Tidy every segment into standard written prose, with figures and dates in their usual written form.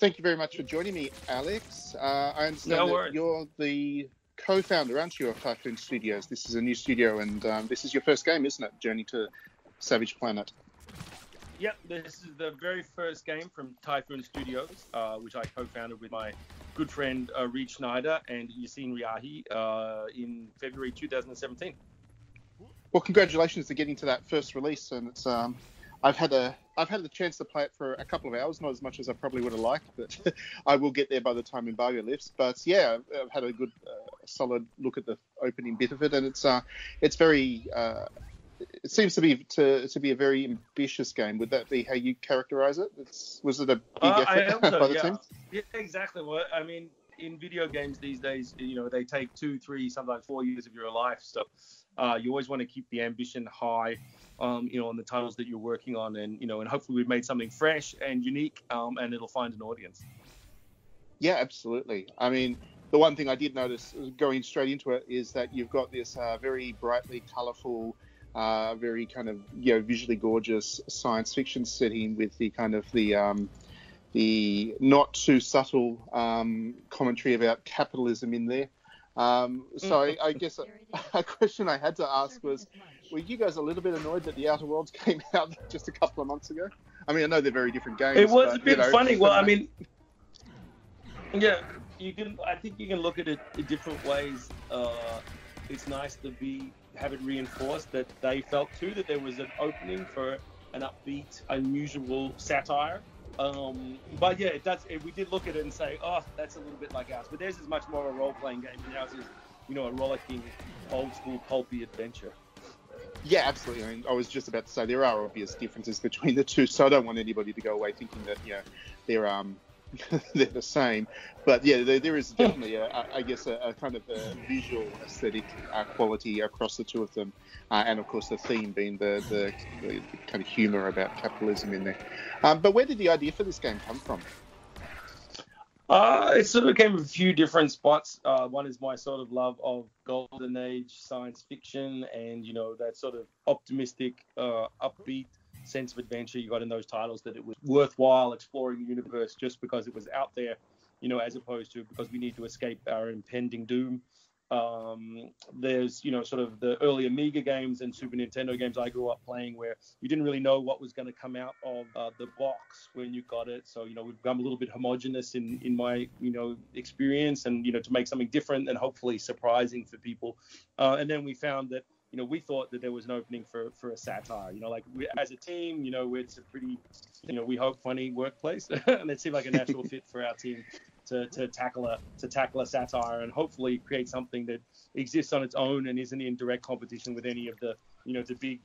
Thank you very much for joining me, Alex. I understand that you're the co-founder, aren't you, of Typhoon Studios? This is a new studio, and this is your first game, isn't it? Journey to Savage Planet. Yep, this is the very first game from Typhoon Studios, which I co-founded with my good friend Reed Schneider and Yassine Riahi in February 2017. Well, congratulations to getting to that first release, and it's I've had the chance to play it for a couple of hours, not as much as I probably would have liked, but I will get there by the time embargo lifts. But yeah, I've had a good, solid look at the opening bit of it, and it's very. It seems to be a very ambitious game. Would that be how you characterize it? Was it a big effort by the team? Yeah, exactly. Well, I mean, in video games these days, they take 2, 3, sometimes 4 years of your life. So you always want to keep the ambition high, on the titles that you're working on, and hopefully we've made something fresh and unique, and it'll find an audience. Yeah, absolutely. I mean, the one thing I did notice going straight into it is that you've got this very brightly colourful, very kind of visually gorgeous science fiction setting with the kind of the not too subtle commentary about capitalism in there. So I guess a question I had to ask was, were you guys a little bit annoyed that The Outer Worlds came out just a couple of months ago? I mean, I know they're very different games. It was a bit funny. Well, I mean, yeah, I think you can look at it in different ways. It's nice to have it reinforced that they felt too that there was an opening for an upbeat, unusual satire. But yeah, we did look at it and say, oh, that's a little bit like ours. But theirs is much more of a role-playing game, and ours is, a rollicking, old-school, pulpy adventure. Yeah, absolutely. I mean, I was just about to say there are obvious differences between the two, so I don't want anybody to go away thinking that they're they're the same. But yeah, there is definitely a kind of a visual aesthetic quality across the two of them, and of course the theme being the kind of humour about capitalism in there. But where did the idea for this game come from? It sort of came from a few different spots. One is my sort of love of golden age science fiction, and that sort of optimistic, upbeat sense of adventure you got in those titles, that it was worthwhile exploring the universe just because it was out there, as opposed to because we need to escape our impending doom. There's sort of the early Amiga games and Super Nintendo games I grew up playing, where you didn't really know what was going to come out of the box when you got it. So we've become a little bit homogenous in my experience, and to make something different and hopefully surprising for people. And then we found that we thought that there was an opening for a satire. As a team, it's a pretty we hope funny workplace, and it seemed like a natural fit for our team to tackle a satire and hopefully create something that exists on its own and isn't in direct competition with any of the the big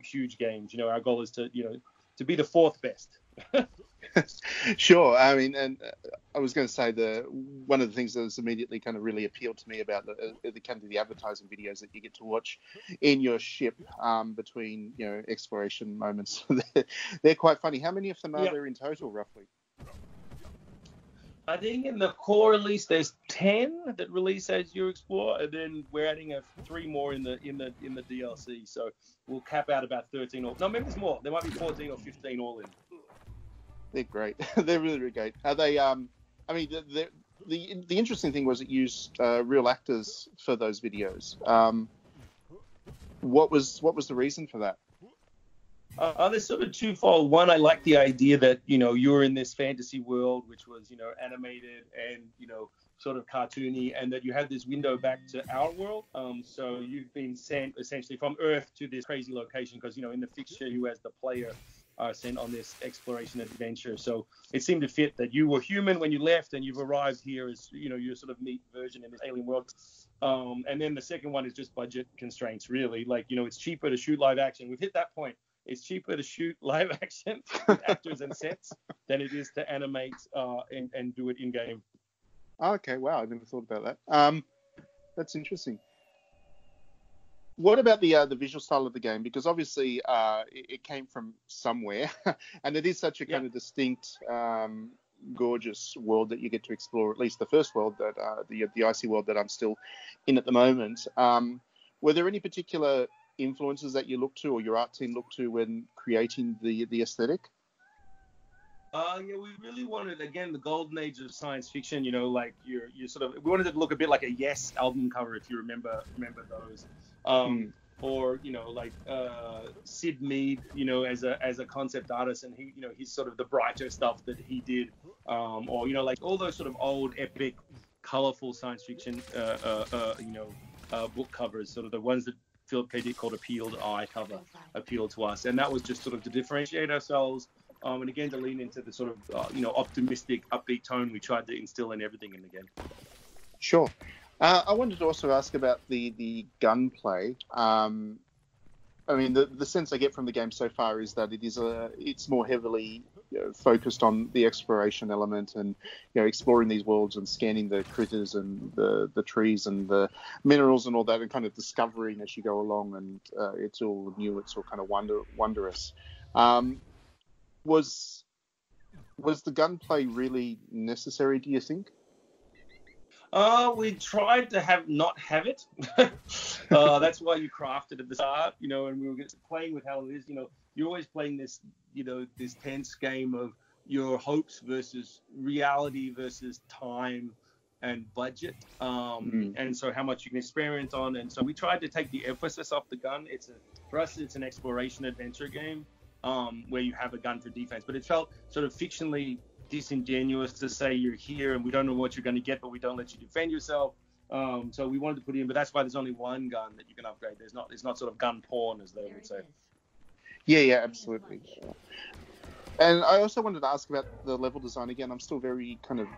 huge games. Our goal is to be the fourth best. Sure. I mean, and I was going to say one of the things that has immediately kind of really appealed to me about the advertising videos that you get to watch in your ship between exploration moments. They're quite funny. How many of them are there in total, roughly? I think in the core release there's 10 that release as you explore, and then we're adding 3 more in the DLC. So we'll cap out about 13 or maybe there's more. There might be 14 or 15 all in. They're great. They're really, really great. Are they? I mean, the interesting thing was it used real actors for those videos. What was the reason for that? There's sort of twofold. One, I like the idea that you're in this fantasy world, which was animated and sort of cartoony, and that you have this window back to our world. So you've been sent essentially from Earth to this crazy location because in the fixture you as the player are sent on this exploration adventure. So it seemed to fit that you were human when you left, and you've arrived here as your sort of meat version in this alien world. And then the second one is just budget constraints, really. It's cheaper to shoot live action. We've hit that point. It's cheaper to shoot live action with actors and sets than it is to animate and do it in game. Okay, wow, I never thought about that. That's interesting. What about the visual style of the game? Because obviously it came from somewhere, and it is such a kind of distinct, gorgeous world that you get to explore. At least the first world, that the icy world that I'm still in at the moment. Were there any particular influences that you look to, or your art team looked to, when creating the aesthetic? Yeah, we really wanted, again, the golden age of science fiction. Like you sort of, we wanted it to look a bit like a Yes album cover, if you remember those. Hmm. Or like Sid Mead, as a concept artist, and he's sort of the brighter stuff that he did. Or like all those sort of old epic, colorful science fiction, book covers, sort of the ones that Philip K. Dick called a peeled eye cover, appealed to us, and that was just sort of to differentiate ourselves. And again, to lean into the sort of optimistic, upbeat tone we tried to instill in everything in the game. Sure. I wanted to also ask about the gunplay. I mean, the sense I get from the game so far is that it's more heavily focused on the exploration element and exploring these worlds and scanning the critters and the trees and the minerals and all that, and kind of discovering as you go along. And it's all new. It's all kind of wondrous. Was the gunplay really necessary, do you think? We tried to not have it. That's why you crafted at the start, and we were playing with how it is. You're always playing this, this tense game of your hopes versus reality versus time and budget, and so how much you can experiment on. And so we tried to take the emphasis off the gun. For us, it's an exploration adventure game, where you have a gun for defense, but it felt sort of fictionally disingenuous to say you're here and we don't know what you're going to get, but we don't let you defend yourself. So we wanted to put in, but that's why there's only one gun that you can upgrade. It's not sort of gun porn, as they would say. Yeah, absolutely. And I also wanted to ask about the level design again. I'm still very kind of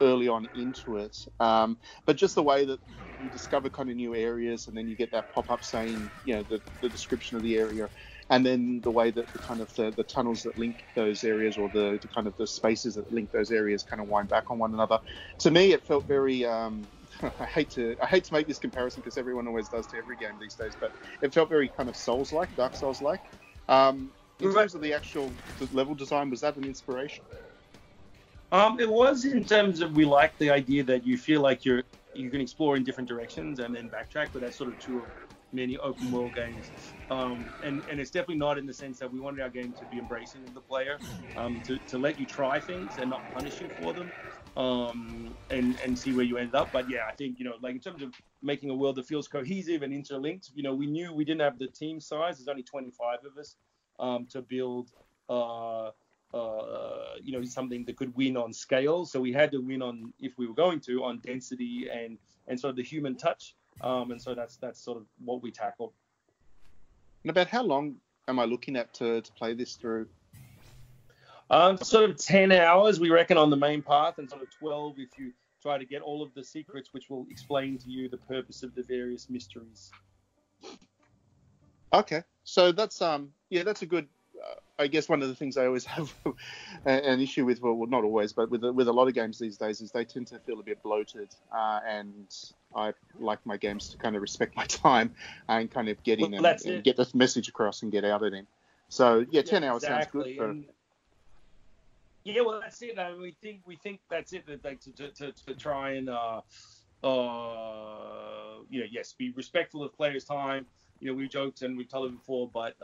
early on into it, but just the way that you discover kind of new areas, and then you get that pop-up saying, the description of the area, and then the way that the kind of the tunnels that link those areas, or the kind of the spaces that link those areas, kind of wind back on one another. To me, it felt very. I hate to make this comparison because everyone always does to every game these days, but it felt very kind of Souls-like, Dark Souls-like. In terms of the actual level design, was that an inspiration? It was, in terms of, we like the idea that you feel like you can explore in different directions and then backtrack, but that's sort of true of many open world games. And it's definitely not in the sense that we wanted our game to be embracing of the player, to let you try things and not punish you for them, and see where you ended up. But yeah, I think, like in terms of making a world that feels cohesive and interlinked, we knew we didn't have the team size. There's only 25 of us to build something that could win on scale. So we had to win on, if we were going to, on density and sort of the human touch. And so that's sort of what we tackled. And about how long am I looking at to play this through? Sort of 10 hours, we reckon, on the main path, and sort of 12 if you try to get all of the secrets, which will explain to you the purpose of the various mysteries. Okay, so that's that's a good. I guess one of the things I always have an issue with, well, not always, but with a lot of games these days, is they tend to feel a bit bloated, and I like my games to kind of respect my time and kind of get in and get the message across and get out of them. So 10 hours sounds good for. Yeah, well, that's it. I mean, we think that's it. That to try and yes, be respectful of players' time. We joked and we've told it before, but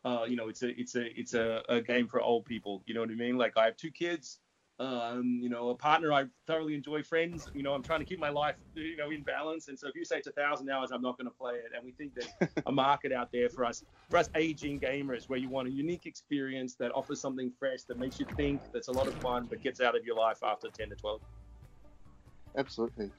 it's a game for old people. You know what I mean? Like, I have 2 kids, a partner. I thoroughly enjoy, friends. I'm trying to keep my life, in balance. And so if you say it's 1,000 hours, I'm not going to play it. And we think there's a market out there for us aging gamers, where you want a unique experience that offers something fresh, that makes you think, that's a lot of fun, but gets out of your life after 10 to 12. Absolutely.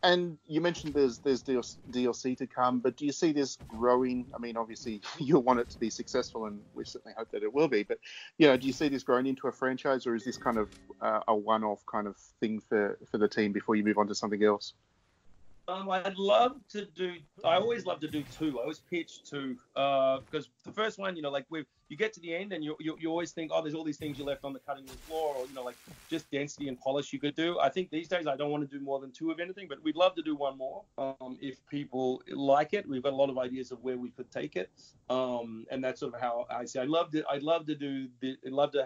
And you mentioned there's DLC to come, but do you see this growing? I mean, obviously you'll want it to be successful, and we certainly hope that it will be. But do you see this growing into a franchise, or is this kind of a one-off kind of thing for the team before you move on to something else? I'd love to do. I always love to do 2. I always pitch 2, because the first one, like you get to the end and you always think, oh, there's all these things you left on the cutting room floor, or like just density and polish you could do. I think these days I don't want to do more than 2 of anything, but we'd love to do 1 more if people like it. We've got a lot of ideas of where we could take it, and that's sort of how I say. I'd love to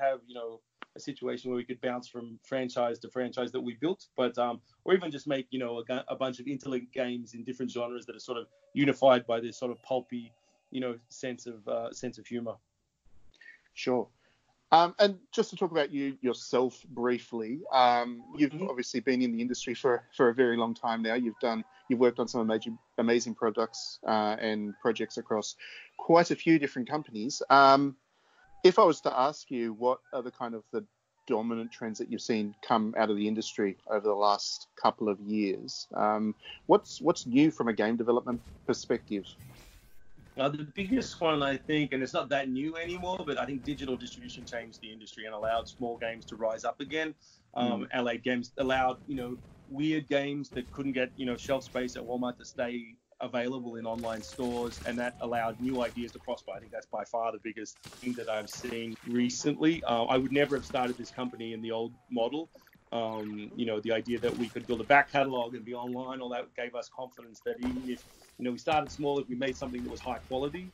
have a situation where we could bounce from franchise to franchise that we built, but or even just make a bunch of interlinked games in different genres that are sort of unified by this sort of pulpy sense of humor. Sure. And just to talk about you yourself briefly, you've obviously been in the industry for a very long time now. You've worked on some amazing products and projects across quite a few different companies. If I was to ask you, what are the dominant trends that you've seen come out of the industry over the last couple of years? What's new from a game development perspective? The biggest one, I think, and it's not that new anymore, but I think digital distribution changed the industry and allowed small games to rise up again. Allowed weird games that couldn't get shelf space at Walmart to stay available in online stores, and that allowed new ideas to prosper. I think that's by far the biggest thing that I've seen recently. I would never have started this company in the old model. The idea that we could build a back catalog and be online, all that gave us confidence that even if we started small, if we made something that was high quality,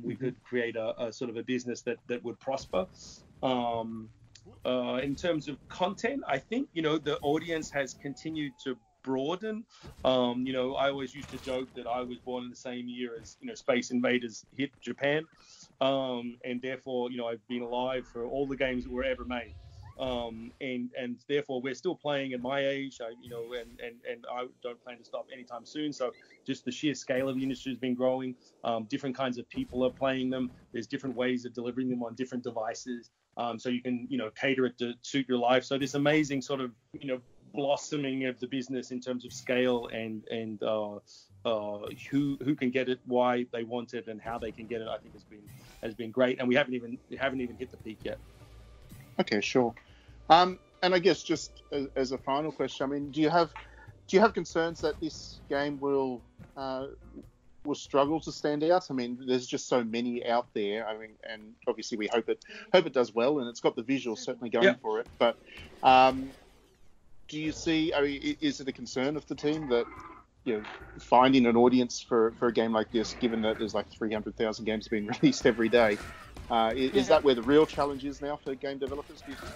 we could create a sort of a business that would prosper. In terms of content, I think the audience has continued to broaden. I always used to joke that I was born in the same year as Space Invaders hit Japan, and therefore I've been alive for all the games that were ever made. And therefore we're still playing at my age, and I don't plan to stop anytime soon. So just the sheer scale of the industry has been growing. Different kinds of people are playing them. There's different ways of delivering them on different devices. So you can, cater it to suit your life. So this amazing sort of, blossoming of the business in terms of scale and who can get it, why they want it, and how they can get it, I think has been great. And we haven't even hit the peak yet. Okay, sure. And I guess just as a final question, I mean, do you have concerns that this game will struggle to stand out? I mean, there's just so many out there. I mean, and obviously we hope it does well, and it's got the visuals certainly going for it. But do you see? I mean, is it a concern of the team that finding an audience for a game like this, given that there's like 300,000 games being released every day? Is that where the real challenge is now for game developers, do you think?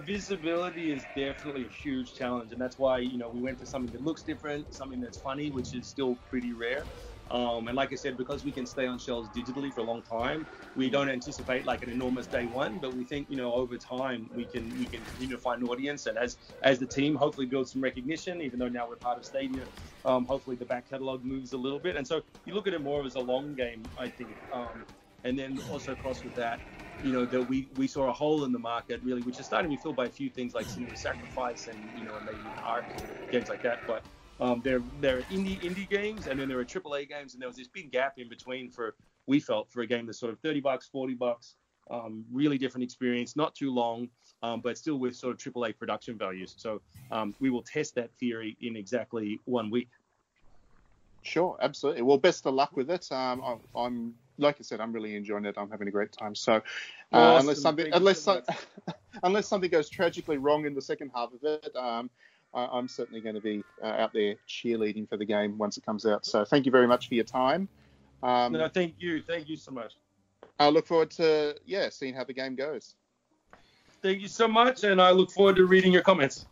Visibility is definitely a huge challenge, and that's why we went for something that looks different, something that's funny, which is still pretty rare. And like I said, because we can stay on shelves digitally for a long time, we don't anticipate like an enormous day one, but we think over time we can continue to find an audience, and as the team hopefully builds some recognition, even though now we're part of Stadia, hopefully the back catalog moves a little bit, and so you look at it more as a long game, I think. And then also cross with that, that we saw a hole in the market really, which is starting to be filled by a few things like Cinema Sacrifice and maybe Arc and games like that. But there are indie games, and then there are AAA games, and there was this big gap in between we felt for a game that's sort of $30, $40, really different experience, not too long, but still with sort of AAA production values. So we will test that theory in exactly 1 week. Sure, absolutely. Well, best of luck with it. I'm like I said, I'm really enjoying it. I'm having a great time. So Awesome. unless something goes tragically wrong in the second half of it, I'm certainly going to be out there cheerleading for the game once it comes out. So thank you very much for your time. No, thank you so much. I look forward to seeing how the game goes. Thank you so much, and I look forward to reading your comments.